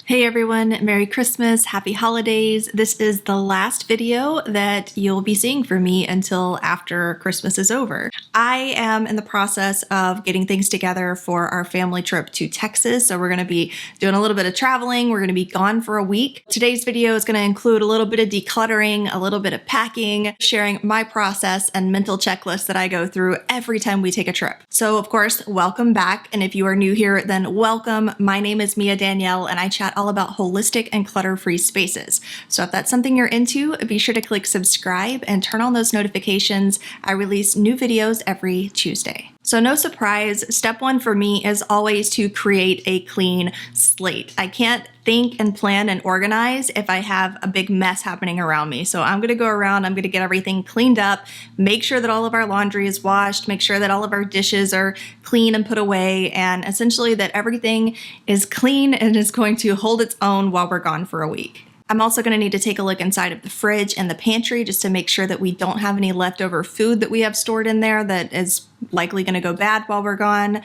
Hey everyone, Merry Christmas, Happy Holidays. This is the last video that you'll be seeing from me until after Christmas is over. I am in the process of getting things together for our family trip to Texas. So we're gonna be doing a little bit of traveling. We're gonna be gone for a week. Today's video is gonna include a little bit of decluttering, a little bit of packing, sharing my process and mental checklist that I go through every time we take a trip. So of course, welcome back. And if you are new here, then welcome. My name is Mia Danielle and I chat all about holistic and clutter-free spaces. So if that's something you're into, be sure to click subscribe and turn on those notifications. I release new videos every Tuesday. So no surprise, step one for me is always to create a clean slate. I can't think and plan and organize if I have a big mess happening around me. So I'm gonna go around, I'm gonna get everything cleaned up, make sure that all of our laundry is washed, make sure that all of our dishes are clean and put away, and essentially that everything is clean and is going to hold its own while we're gone for a week. I'm also going to need to take a look inside of the fridge and the pantry just to make sure that we don't have any leftover food that we have stored in there that is likely going to go bad while we're gone.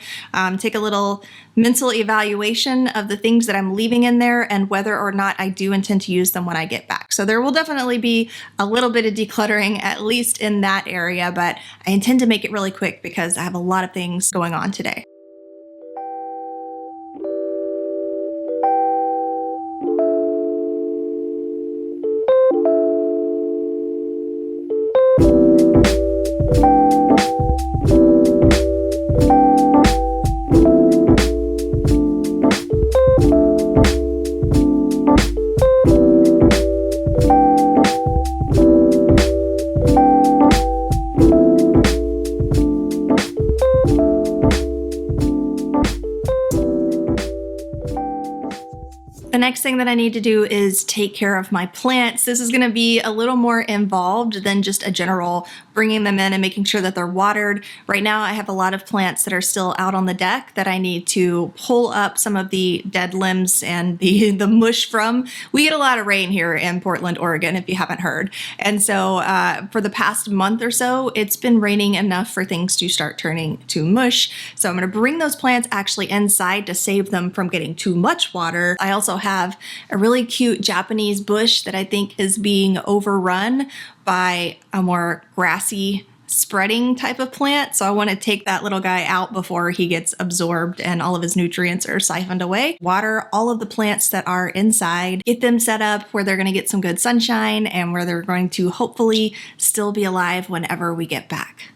Take a little mental evaluation of the things that I'm leaving in there and whether or not I do intend to use them when I get back. So there will definitely be a little bit of decluttering, at least in that area, but I intend to make it really quick because I have a lot of things going on today. The next thing that I need to do is take care of my plants. This is going to be a little more involved than just a general bringing them in and making sure that they're watered. Right now I have a lot of plants that are still out on the deck that I need to pull up some of the dead limbs and the mush from. We get a lot of rain here in Portland, Oregon, if you haven't heard. And so for the past month or so, it's been raining enough for things to start turning to mush. So I'm going to bring those plants actually inside to save them from getting too much water. I also have a really cute Japanese bush that I think is being overrun by a more grassy spreading type of plant. So I want to take that little guy out before he gets absorbed and all of his nutrients are siphoned away. Water all of the plants that are inside, get them set up where they're going to get some good sunshine and where they're going to hopefully still be alive whenever we get back.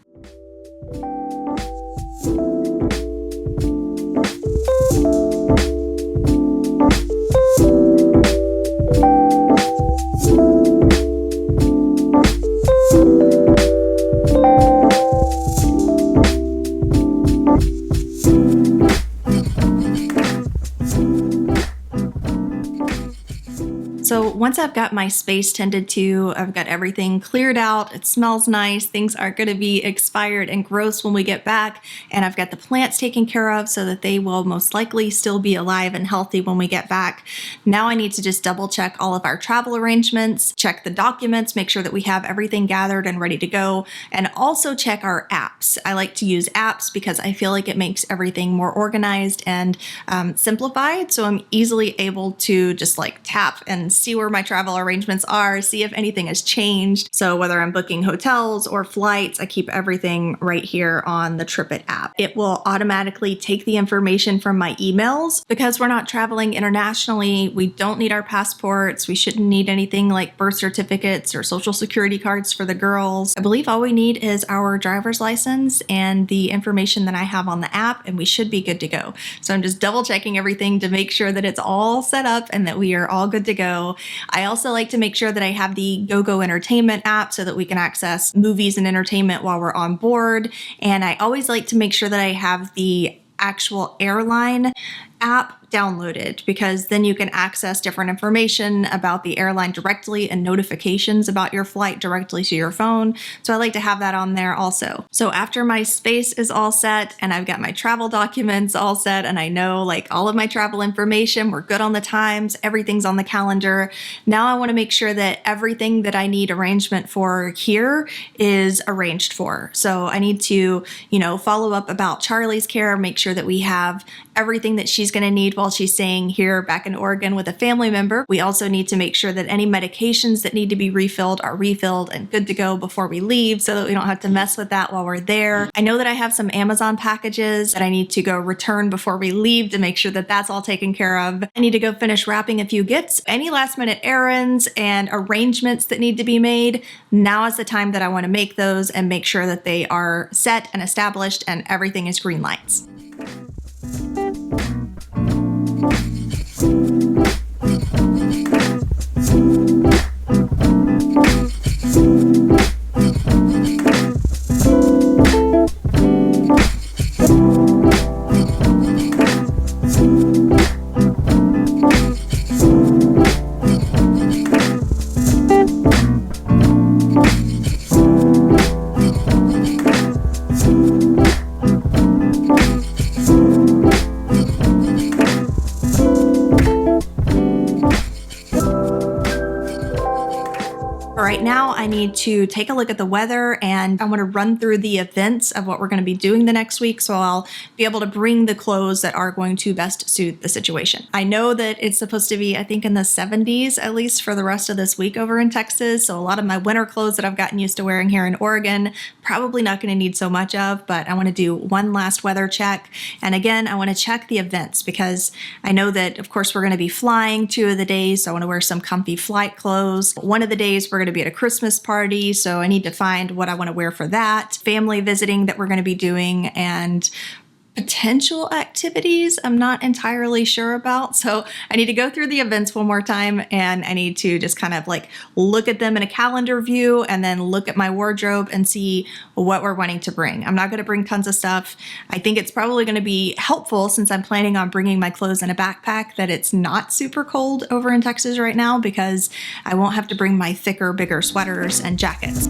So once I've got my space tended to, I've got everything cleared out, it smells nice, things aren't going to be expired and gross when we get back, and I've got the plants taken care of so that they will most likely still be alive and healthy when we get back. Now I need to just double check all of our travel arrangements, check the documents, make sure that we have everything gathered and ready to go, and also check our apps. I like to use apps because I feel like it makes everything more organized and simplified, so I'm easily able to just like tap and see where my travel arrangements are, see if anything has changed. So whether I'm booking hotels or flights, I keep everything right here on the TripIt app. It will automatically take the information from my emails. Because we're not traveling internationally, we don't need our passports. We shouldn't need anything like birth certificates or social security cards for the girls. I believe all we need is our driver's license and the information that I have on the app, and we should be good to go. So I'm just double checking everything to make sure that it's all set up and that we are all good to go. I also like to make sure that I have the GoGo Entertainment app so that we can access movies and entertainment while we're on board. And I always like to make sure that I have the actual airline app downloaded, because then you can access different information about the airline directly and notifications about your flight directly to your phone. So I like to have that on there also. So after my space is all set and I've got my travel documents all set and I know like all of my travel information, we're good on the times, everything's on the calendar. Now I want to make sure that everything that I need arrangement for here is arranged for. So I need to, follow up about Charlie's care, make sure that we have everything that she's she's going to need while she's staying here back in Oregon with a family member. We also need to make sure that any medications that need to be refilled are refilled and good to go before we leave so that we don't have to mess with that while we're there. I know that I have some Amazon packages that I need to go return before we leave to make sure that that's all taken care of. I need to go finish wrapping a few gifts. Any last minute errands and arrangements that need to be made, now is the time that I want to make those and make sure that they are set and established and everything is green lights. Right now, I need to take a look at the weather and I want to run through the events of what we're going to be doing the next week so I'll be able to bring the clothes that are going to best suit the situation. I know that it's supposed to be, I think, in the 70s at least for the rest of this week over in Texas, so a lot of my winter clothes that I've gotten used to wearing here in Oregon, probably not going to need so much of, but I want to do one last weather check. And again, I want to check the events because I know that, of course, we're going to be flying 2 of the days, so I want to wear some comfy flight clothes. One of the days we're going to be at a Christmas party, so I need to find what I want to wear for that. Family visiting that we're going to be doing and potential activities I'm not entirely sure about. So I need to go through the events one more time and I need to just kind of like look at them in a calendar view and then look at my wardrobe and see what we're wanting to bring. I'm not going to bring tons of stuff. I think it's probably going to be helpful since I'm planning on bringing my clothes in a backpack that it's not super cold over in Texas right now because I won't have to bring my thicker, bigger sweaters and jackets.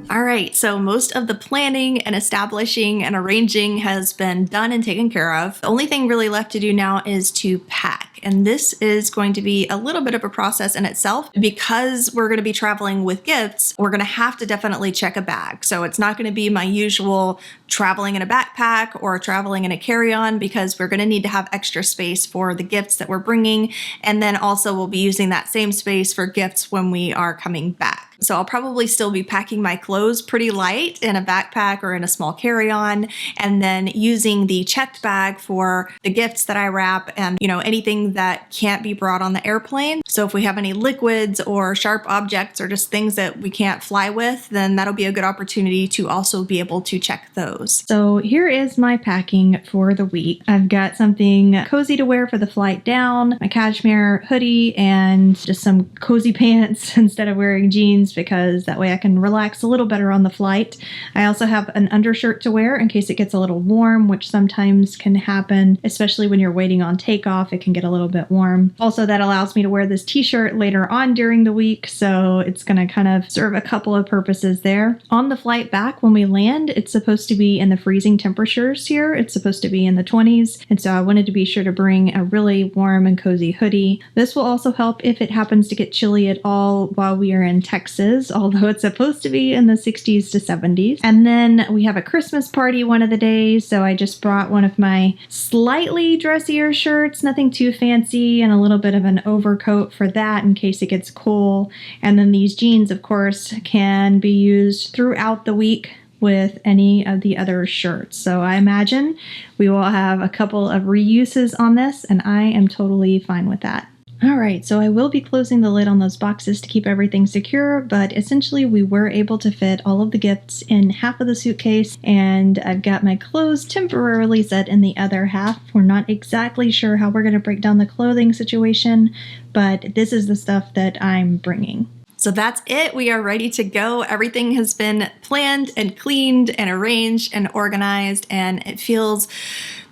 All right, so most of the planning and establishing and arranging has been done and taken care of. The only thing really left to do now is to pack. And this is going to be a little bit of a process in itself because we're going to be traveling with gifts. We're going to have to definitely check a bag. So it's not going to be my usual traveling in a backpack or traveling in a carry-on because we're going to need to have extra space for the gifts that we're bringing. And then also we'll be using that same space for gifts when we are coming back. So I'll probably still be packing my clothes pretty light in a backpack or in a small carry-on, and then using the checked bag for the gifts that I wrap and, anything that can't be brought on the airplane. So if we have any liquids or sharp objects or just things that we can't fly with, then that'll be a good opportunity to also be able to check those. So here is my packing for the week. I've got something cozy to wear for the flight down, my cashmere hoodie, and just some cozy pants instead of wearing jeans because that way I can relax a little better on the flight. I also have an undershirt to wear in case it gets a little warm, which sometimes can happen, especially when you're waiting on takeoff. It can get a little bit warm. Also, that allows me to wear this t-shirt later on during the week, so it's going to kind of serve a couple of purposes there. On the flight back, when we land, it's supposed to be in the freezing temperatures here. It's supposed to be in the 20s, and so I wanted to be sure to bring a really warm and cozy hoodie. This will also help if it happens to get chilly at all while we are in Texas, although it's supposed to be in the 60s to 70s. And then we have a Christmas party one of the days, so I just brought one of my slightly dressier shirts, nothing too fancy, and a little bit of an overcoat for that in case it gets cool. And then these jeans, of course, can be used throughout the week with any of the other shirts. So I imagine we will have a couple of reuses on this, and I am totally fine with that. All right, so I will be closing the lid on those boxes to keep everything secure, but essentially we were able to fit all of the gifts in half of the suitcase, and I've got my clothes temporarily set in the other half. We're not exactly sure how we're going to break down the clothing situation, but this is the stuff that I'm bringing. So that's it. We are ready to go. Everything has been planned and cleaned and arranged and organized, and it feels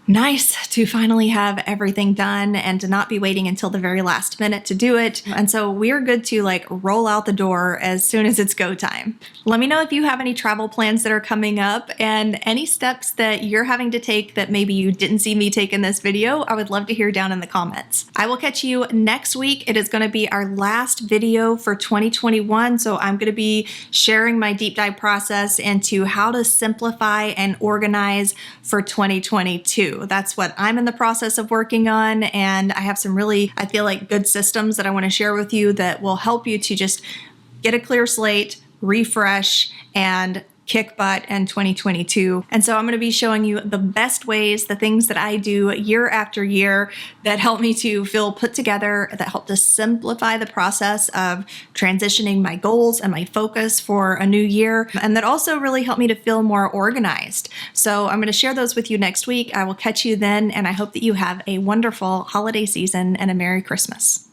nice to finally have everything done and to not be waiting until the very last minute to do it. And so we're good to like roll out the door as soon as it's go time. Let me know if you have any travel plans that are coming up and any steps that you're having to take that maybe you didn't see me take in this video. I would love to hear down in the comments. I will catch you next week. It is going to be our last video for 2021. So I'm going to be sharing my deep dive process into how to simplify and organize for 2022. That's what I'm in the process of working on. And I have some really, I feel like, good systems that I want to share with you that will help you to just get a clear slate, refresh, and kick butt in 2022. And so I'm going to be showing you the best ways, the things that I do year after year that help me to feel put together, that help to simplify the process of transitioning my goals and my focus for a new year, and that also really help me to feel more organized. So I'm going to share those with you next week. I will catch you then, and I hope that you have a wonderful holiday season and a Merry Christmas.